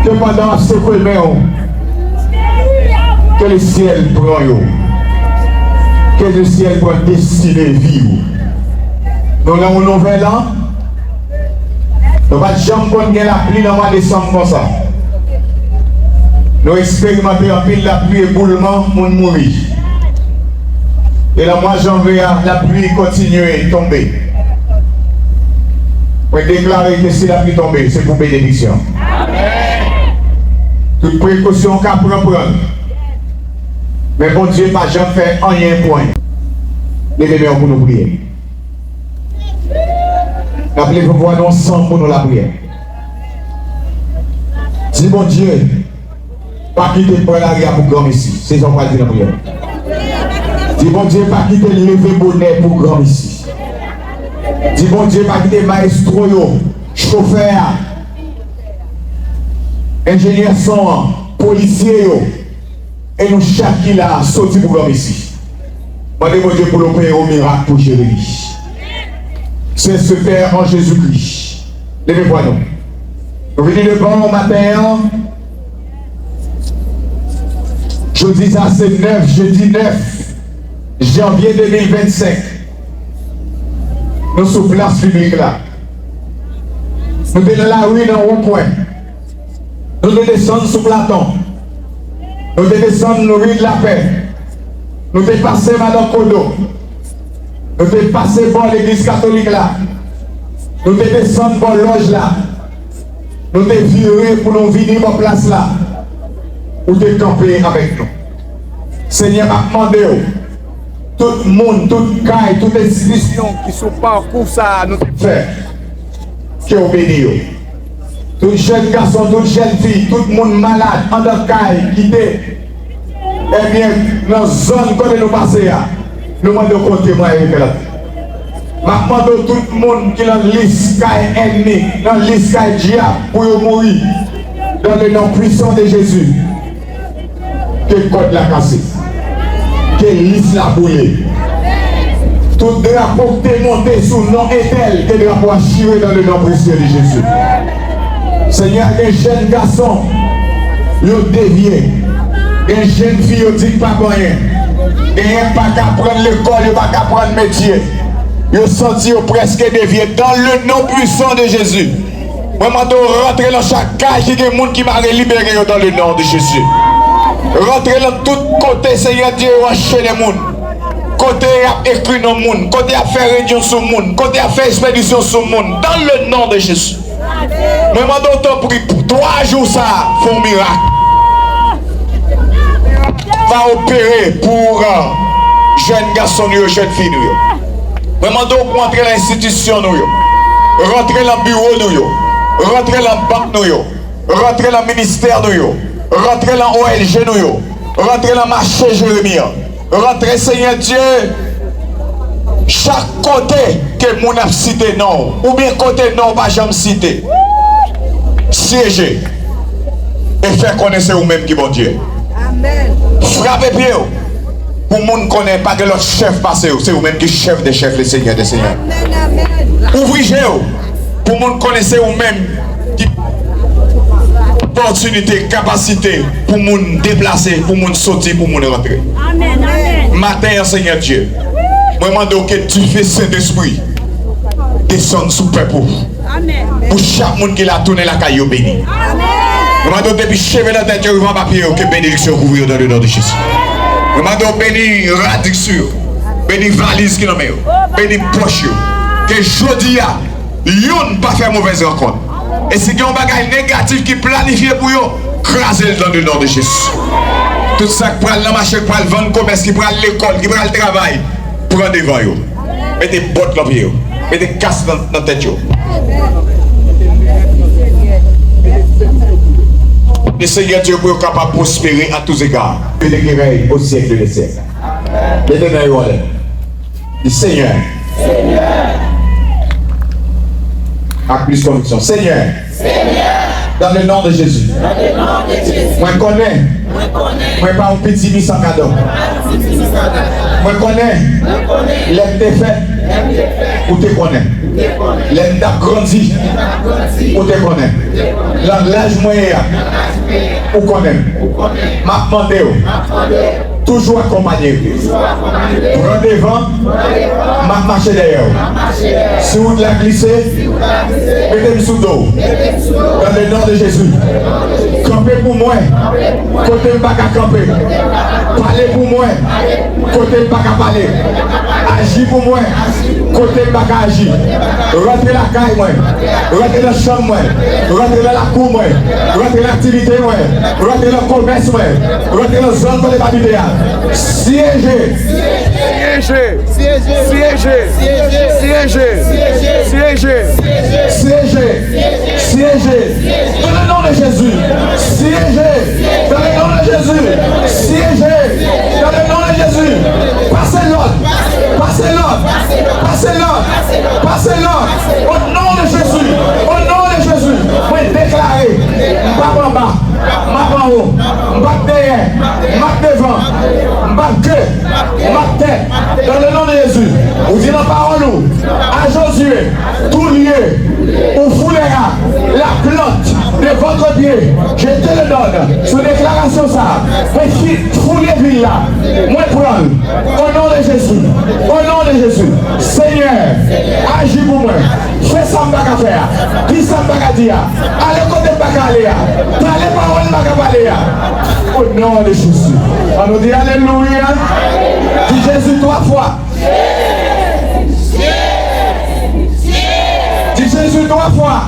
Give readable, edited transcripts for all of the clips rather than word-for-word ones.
que pendant ce premier, que le ciel prend yo, que le ciel prend destiné vivre. Nous avons une nouvelle an, nous ne pouvons pas gagner la pluie dans le mois de décembre comme ça. Nous expérimentons un pile la pluie éboulement, nous mourir. Et le mois de janvier, la pluie continue à tomber. Pour déclarer que si la pluie tombe, c'est pour bénédiction. Amen. Toute précaution qu'à prendre. Mais bon Dieu, pas jamais fait rien point. Levez-nous pour nous prier. Appelez-vous voir nous ensemble pour nous la prière. Dis bon Dieu, pas quitter pour l'arrière pour grand ici. C'est ça qu'on va dire la prière. Dis bon Dieu, pas quitter le lever bonnet pour grand ici. Dis bon Dieu, pas quitter maestro, chauffeur, ingénieur son, policier, et nous chaque qui l'a sorti pour grand ici. Demandez mon Dieu pour l'opérer au miracle pour Jérémie. C'est ce Père en Jésus-Christ. Levez-moi nous. Nous venons devant au matin. Jeudi, ça c'est 9, jeudi 9 janvier 2025. Nous sommes place publique là. Nous sommes dans la rue dans un point. Nous descendons sous Platon. Nous descendons dans la rue de la paix. Nous dépassons Madame Kodo. Nous dépassons par l'église catholique là. Nous descendons par loge là. Nous virés pour nous venir à la place là. Pour te camper avec nous. Seigneur m'a demandé, tout le monde, toute caille, toute institution qui sont parcours ça, nous fait, qui obéit. Tout jeune garçon, toute jeune fille, tout le monde malade, en de caille, qui est, eh bien, dans la zone où nous passons, nous demandons compter moi avec là. Je demande tout le monde qui est dans la liste ennemi, dans la liste diable, pour mourir, dans le nom puissant de Jésus. Que le code l'a cassé. Que liste l'a brûlé. Tout drapeau qui est monté sous le nom Ethel, que le drapeau a chiré dans le nom précieux de Jésus. Seigneur, les jeunes garçons, ils ont dévié. Les jeunes filles, ils disent pas rien. Ils n'ont pas qu'à prendre l'école, ils n'ont pas qu'à prendre le métier. Ils ont senti presque dévié dans le nom puissant de Jésus. Vraiment, de rentrer dans chaque cage, il y a des gens qui m'a libéré dans le nom de Jésus. Rentrer dans tout côté, Seigneur Dieu, enchaîner les gens. Côté à écrire dans le monde, côté à faire réunion sur le monde, côté à faire expédition sur le monde, dans le nom de Jésus. Nous demandons ton prix pour 3 jours, ça, font un miracle. Va opérer pour jeunes garçons, jeunes filles. Nous demandons pour entrer dans l'institution, rentrer dans le bureau, rentrer dans la banque, rentrer dans le ministère, rentrer dans l'OLG, rentrer dans le marché Jérémie, rentrer Seigneur Dieu, chaque côté que mon a cité non, ou bien côté non, pas jamais cité, siéger et faire connaître vous-même qui bon Dieu. Amen. Frappez pied pour le monde ne connaît pas que l'autre chef passe, c'est vous-même qui chef des chefs, le Seigneur des Seigneurs. Ouvrez pour le monde connaisse vous-même qui opportunité, capacité pour le monde déplacer, pour le monde sortir, pour le monde rentrer. Amen. Matin, Seigneur Dieu, moi je demande que tu fais Saint-Esprit descendre sous le peuple. Pour chaque monde qui l'a tourné la caillou béni. Je demande depuis cheveux dans la tête, je vais papier que bénédiction couvrir dans le nom de Jésus. Je demande béni radixure, béni valise qui nous met, béni poche, que jeudi a, yon pas faire mauvaise rencontre. Et si il y a un bagage négatif qui est planifié pour vous, crasez-le dans le nom de Jésus. Tout ça qui prend le marché, qui prend le vent de commerce, qui prend l'école, qui prend le travail, prenez devant vous. Mettez bottes dans le pied, mettez casse dans la tête. Le Seigneur Dieu est capable de prospérer à tous égards. Que les guérilles au siècle des siècles. Le Seigneur. Avec plus de conviction. Seigneur. Dans le nom de Jésus. Moi connais. Moi pas un petit mis sans cadeau. Moi connais. Les défaites. Ou te connais. Les t'as grandi. Ou te connais. L'âge moyen. Ou connais. M'a demandé. Toujours accompagné. Prends devant, m'a marché derrière. Si vous la glissez, mettez-le sous dos. Dans le nom de Jésus. Campez pour moi. Côté pas qu'à camper. Parlez pour moi. Côté pas qu'à parler. Agis pour moi. Côté pas qu'à agir. Rentrez la caille, moi. Rentrez dans la chambre, moi. Rentrez dans la cour, moi. Rentrez dans l'activité, moi. Rentrez dans le commerce, moi. Rentrez dans la zone de l'habité. Siégez. Siégez. Siégez. Siégez. Siégez. Siégez. Siégez. Dans le nom de Jésus. Siégez. Dans le nom de Jésus. Siégez. Dans le nom de Jésus. Passez l'ordre. Passez l'ordre. Passez l'ordre. Passez l'ordre. Au nom de Jésus. Au nom de Jésus. Vous déclarez. Pas en bas. Pas en haut. Pas derrière. Pas devant. Pas que. Pas tête. Dans le nom de Jésus. Vous dites la parole à Josué. Tout lié. Où foulera la plante de votre pied. Je te le donne. Sous déclaration ça. Mais foulez ville là. Moi prendre. Au nom de Jésus. Au nom de Jésus. Seigneur. Agis pour moi. Fais ça m'baka faire. Dis ça m'baka dire. Allez côté m'baka aller. Parlez parole m'baka parler. Au nom de Jésus. On nous dit alléluia. Dis Jésus 3 fois. Dis Jésus 3 fois.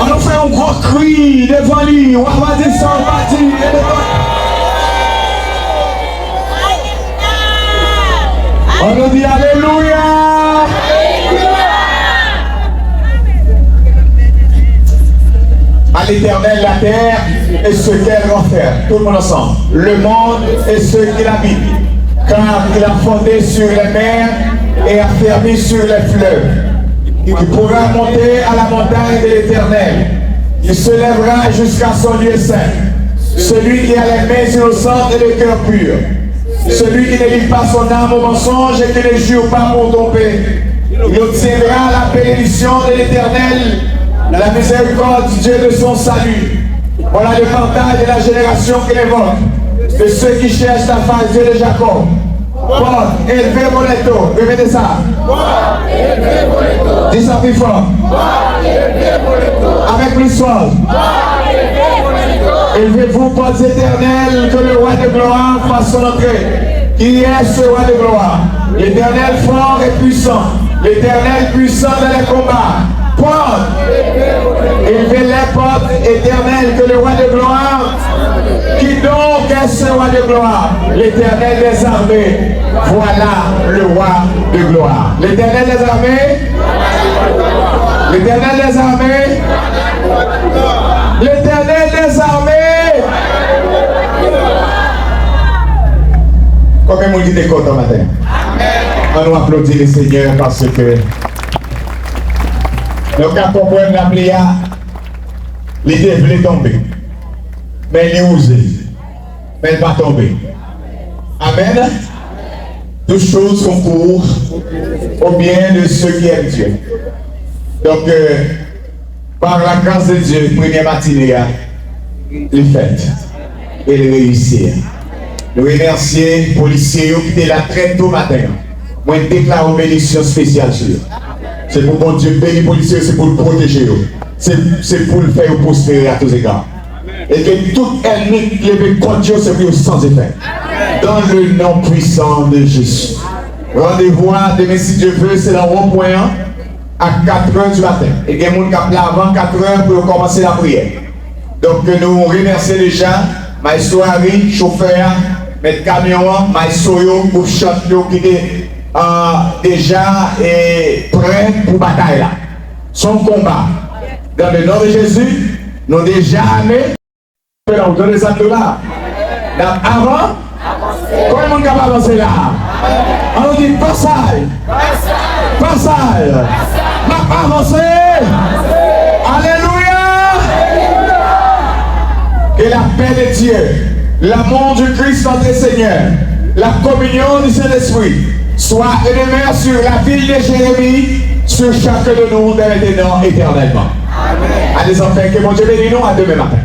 On nous fait un gros cri devant lui. On va dire ça, on va dire. On nous dit alléluia. À l'Éternel la terre et ce qu'elle renferme. Tout le monde ensemble. Le monde et ceux qui l'habitent. Car il a fondé sur les mers et a fermé sur les fleuves. Il pourra monter à la montagne de l'Éternel. Il se lèvera jusqu'à son lieu saint. Celui qui a les mains innocentes et le cœur pur. Celui qui ne lie pas son âme au mensonge et qui ne jure pas pour tromper. Il obtiendra la bénédiction de l'Éternel, la miséricorde du Dieu de son salut. Voilà le partage de la génération qui l'évoque, de ceux qui cherchent la face Dieu de Jacob. Porte, élevez vos lettres. Répétez ça. Dis ça plus fort. Avec plus fort. Élevez-vous, portes éternelles, que le roi de gloire fasse son entrée. Qui est ce roi de gloire? L'Éternel fort et puissant. L'Éternel puissant dans les combats. Porte. Élevez les portes éternelles, que le roi de gloire. Qui donc est ce roi de gloire? L'Éternel des armées. Voilà le roi de gloire. L'Éternel des armées. L'Éternel des armées. L'Éternel des armées. Combien de monde qui est content matin? On nous applaudit le Seigneur parce que le cas comprendre la pléa, l'idée voulait tomber. Mais il est osé. Mais elle va tomber. Amen. Toutes choses concourent au bien de ceux qui aiment Dieu. Donc, par la grâce de Dieu, première matinée, les fêtes et les réussir. Nous remercions les policiers qui étaient là très tôt matin. Moi, je déclare une bénédiction spéciale sur eux. C'est pour bon Dieu bénir les policiers, c'est pour le protéger. C'est pour le faire prospérer à tous égards. Et que tout ennemi qui est contre Dieu, c'est pour sans effet. Dans le nom puissant de Jésus. Rendez-vous demain, si Dieu veut, c'est dans le rond-point à 4h du matin. Et il y a des gens qui appellent avant 4h pour commencer la prière. Donc nous remercions les gens, Maïso Harry, chauffeur, maître camion, Maïso Yo, pour chanter qui est déjà prêt pour bataille là. Son combat. Dans le nom de Jésus, nous déjà armés. Dans les actes là. Avant, comment on est capable d'avancer là? On dit passage. Passage. Passage. Avancer. Dieu, l'amour du Christ notre Seigneur, la communion du Saint-Esprit soit et demeure sur la ville de Jérémie, sur chacun de nous dès maintenant éternellement. Amen. Allez enfants, que mon Dieu bénisse nous à demain matin.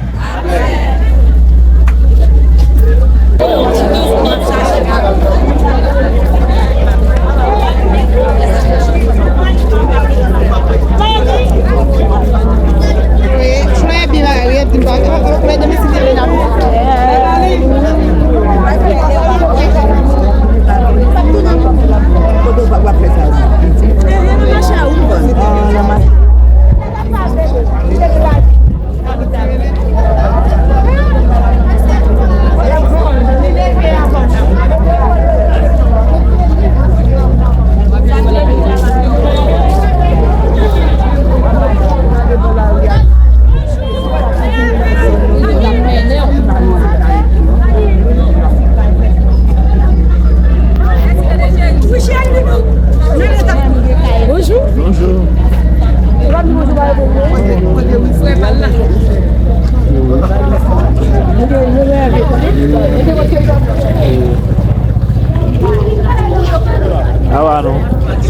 Ah, no.